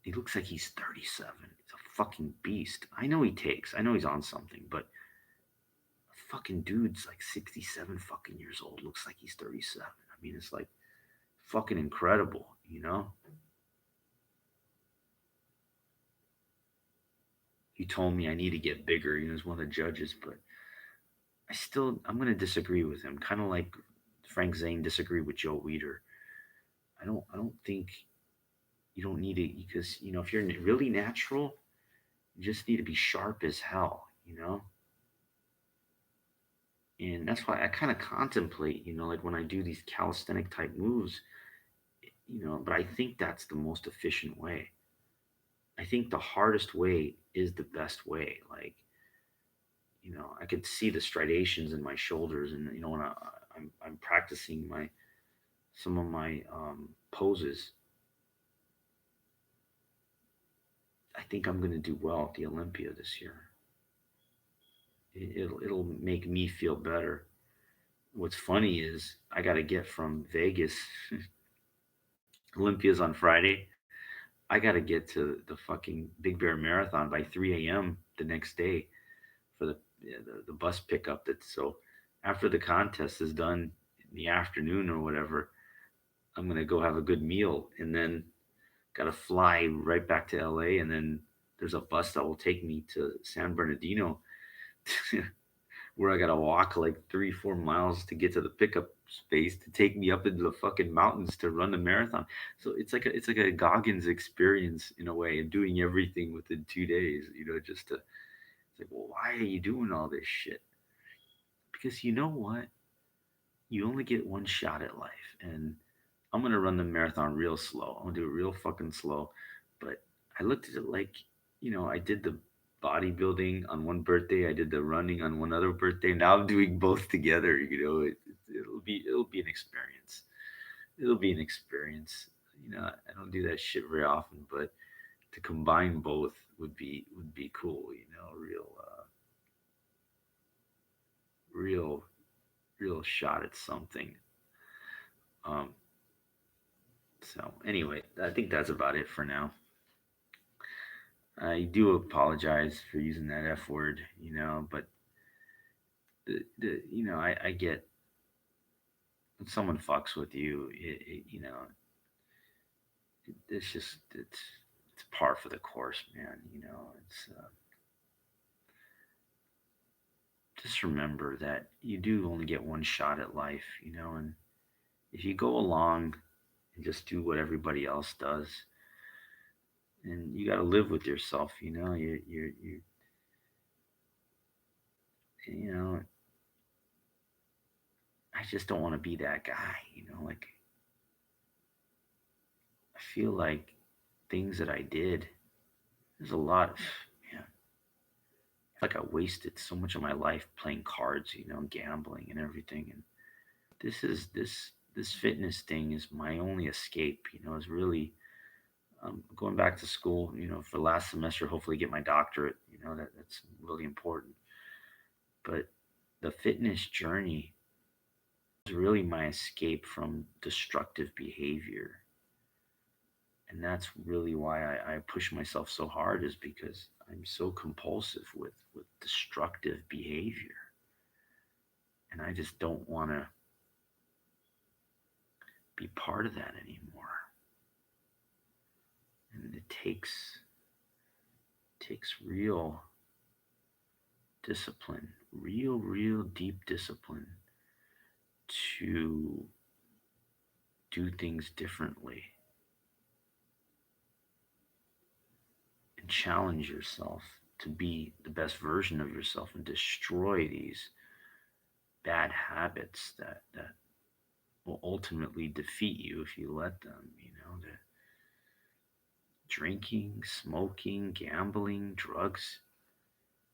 He looks like he's 37. He's a fucking beast. I know he takes. I know he's on something, but a fucking dude's like 67 fucking years old. Looks like he's 37. I mean, it's like fucking incredible, you know? He told me I need to get bigger. He was one of the judges, but I'm going to disagree with him. Kind of like Frank Zane disagreed with Joe Weider. I don't think you don't need it because, if you're really natural, you just need to be sharp as hell. And that's why I kind of contemplate, like when I do these calisthenic type moves, but I think that's the most efficient way. I think the hardest way is the best way. Like, I could see the striations in my shoulders, and when I'm practicing some of my poses, I think I'm going to do well at the Olympia this year. It'll make me feel better. What's funny is I got to get from Vegas. Olympia's on Friday. I got to get to the fucking Big Bear Marathon by 3 a.m. the next day for the bus pickup. So after the contest is done in the afternoon or whatever, I'm gonna go have a good meal and then got to fly right back to LA. And then there's a bus that will take me to San Bernardino, where I got to walk like 3-4 miles to get to the pickup space to take me up into the fucking mountains to run the marathon. So it's like a Goggins experience in a way, and doing everything within 2 days. Just to it's like, well, why are you doing all this shit? Because you know what? You only get one shot at life, and I'm gonna run the marathon real slow. I'm gonna do it real fucking slow. But I looked at it like, I did the bodybuilding on one birthday, I did the running on one other birthday. Now I'm doing both together. It'll be an experience. It'll be an experience. I don't do that shit very often, but to combine both would be cool. Real real shot at something. Um, so anyway, I think that's about it for now. I do apologize for using that F word, but I get when someone fucks with you, it's just it's par for the course, man. It's just remember that you do only get one shot at life, and if you go along and just do what everybody else does, and you got to live with yourself, you know, I just don't want to be that guy, like I feel like things that I did, there's a lot of, man, like I wasted so much of my life playing cards, gambling and everything. And this fitness thing is my only escape, is really going back to school, for last semester, hopefully get my doctorate, that's really important. But the fitness journey is really my escape from destructive behavior. And that's really why I push myself so hard, is because I'm so compulsive with destructive behavior. And I just don't want to be part of that anymore. And it takes real discipline, real deep discipline to do things differently and challenge yourself to be the best version of yourself and destroy these bad habits that will ultimately defeat you if you let them, the drinking, smoking, gambling, drugs.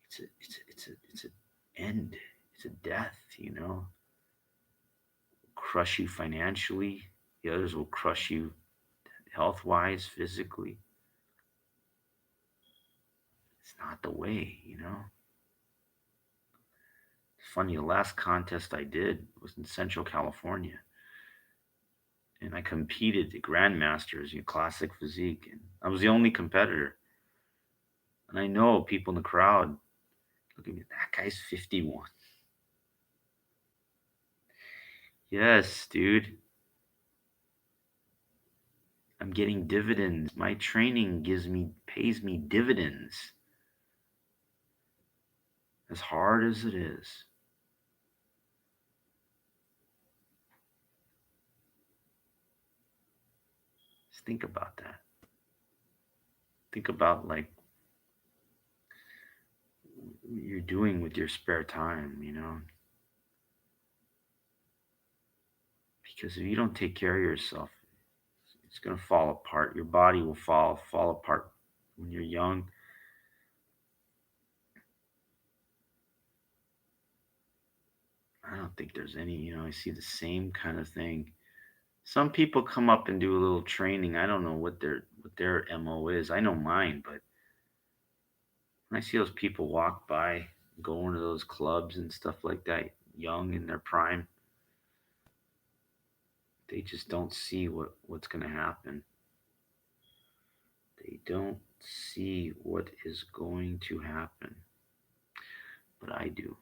It's a end. It's a death, crush you financially. The others will crush you health wise, physically. It's not the way. It's funny, the last contest I did was in Central California. And I competed at Grandmasters, classic physique. And I was the only competitor. And I know people in the crowd look at me, that guy's 51. Yes, dude. I'm getting dividends. My training pays me dividends. As hard as it is. Just think about that. Think about like what you're doing with your spare time, because if you don't take care of yourself, it's going to fall apart. Your body will fall apart when you're young. I don't think there's any, I see the same kind of thing. Some people come up and do a little training. I don't know what their MO is. I know mine, but when I see those people walk by going to those clubs and stuff like that, young in their prime, they just don't see what's going to happen. They don't see what is going to happen, but I do.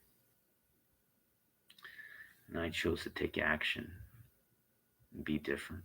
And I chose to take action and be different.